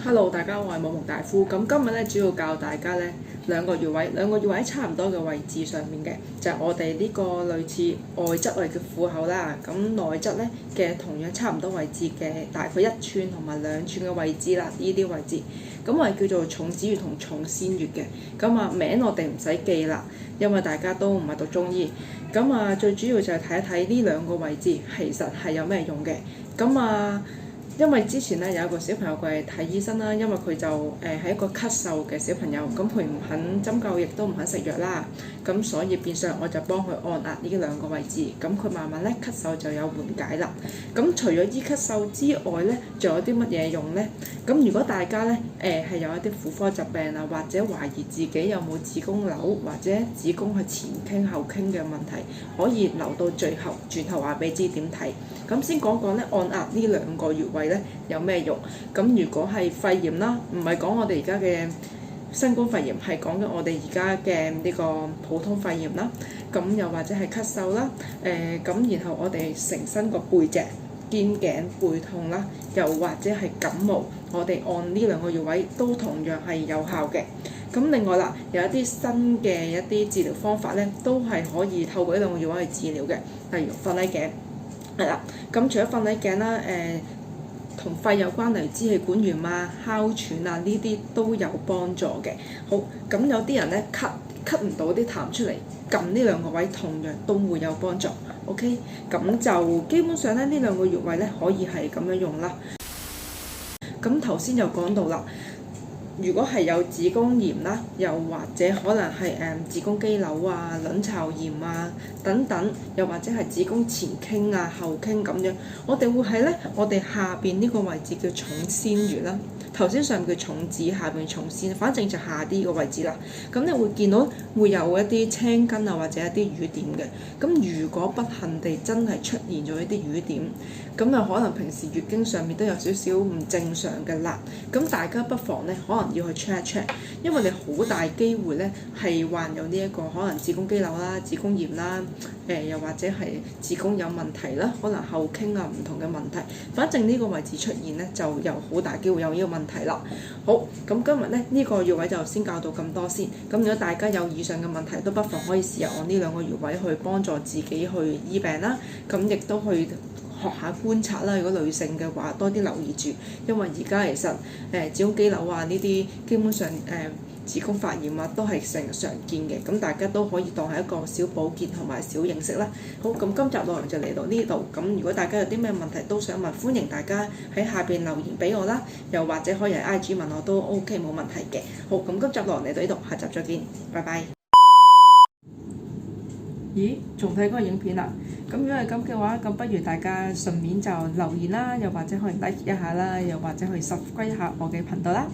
Hello，大家好，我係網紅大夫。咁今日咧主要教大家咧兩個穴位，差唔多嘅位置上面嘅，就係我哋呢個類似外側我哋嘅虎口啦。咁內側咧嘅同樣差唔多位置嘅，大概1寸同埋2寸嘅位置啦，呢啲位置。咁我哋叫做重子穴同重仙穴嘅。咁名我哋唔使記啦，因為大家都唔係讀中醫。咁最主要就係睇一睇呢兩個位置其實係有咩用嘅。因為之前咧有一個小朋友過嚟睇醫生啦，因為佢就係一個咳嗽嘅小朋友，咁佢唔肯針灸，亦都唔肯食藥啦，咁所以變相我就幫佢按壓呢兩個位置，咁佢慢慢咧咳嗽就有緩解啦。咁除咗醫咳嗽之外咧，仲有啲乜嘢用咧？咁如果大家咧係有一啲婦科疾病啊，或者懷疑自己有冇子宮瘤或者子宮係前傾後傾嘅問題，可以留到最後轉頭話俾你知點睇。咁先講講咧按壓呢兩個穴位咧有咩用？咁如果係肺炎啦，唔係講我哋而家嘅新冠肺炎，係講緊我哋而家嘅呢個普通肺炎啦。咁又或者係咳嗽啦，咁然後我哋成身個背脊、肩頸、背痛啦，又或者係感冒，我哋按呢兩個穴位都同樣係有效嘅。咁另外啦，有一啲新嘅一啲治療方法咧，都係可以透過呢兩個穴位去治療嘅，例如瞓捩頸。係啦，咁除咗瞓捩頸啦，同肺有關，例如支氣管炎啊、哮喘啊呢啲都有幫助嘅。好，咁有啲人咧咳唔到啲痰出嚟，撳呢兩個位同樣都會有幫助。OK， 咁就基本上咧呢兩個穴位咧可以係咁樣用啦。咁頭先就講到啦。如果係有子宮炎啦，又或者可能係子宮肌瘤啊、卵巢炎啊等等，又或者係子宮前傾啊、後傾咁樣，我哋會喺咧我哋下邊呢個位置叫重仙穴啦。頭先上叫重子，下邊重仙，反正就下啲個位置啦。咁你會見到會有一啲青筋啊，或者一啲瘀點嘅。咁如果不幸地真係出現咗一啲瘀點，咁可能平時月經上面都有少少唔正常嘅啦。咁大家不妨咧可能要去 check 一 check， 因為你好大機會咧係患有呢一個可能子宮肌瘤啦、子宮炎啦，又或者係子宮有問題啦，可能後傾啊唔同嘅問題。反正呢個位置出現咧就有好大機會有呢個問題啦。好，咁今日咧呢個穴位就先教到咁多先。咁如果大家有以上嘅問題，都不妨可以試下按呢兩個穴位去幫助自己去醫病啦。咁亦都去學下觀察啦，如果女性嘅話，多啲留意住，因為而家其實子宮肌瘤啊呢啲基本上子宮發炎啊都係成日常見嘅，咁大家都可以當係一個小保健同埋小認識啦。好，咁今集內容就嚟到呢度，咁如果大家有啲咩問題都想問，歡迎大家喺下邊留言俾我啦，又或者可以喺 IG 問我都 OK 冇問題嘅。好，咁今集內容嚟到呢度，下集再見，拜拜。咦，仲睇嗰個影片啊？咁如果係咁嘅話，咁不如大家順便就留言啦，又或者可以 like 一下啦，又或者可以 subscribe 一下我嘅頻道啦。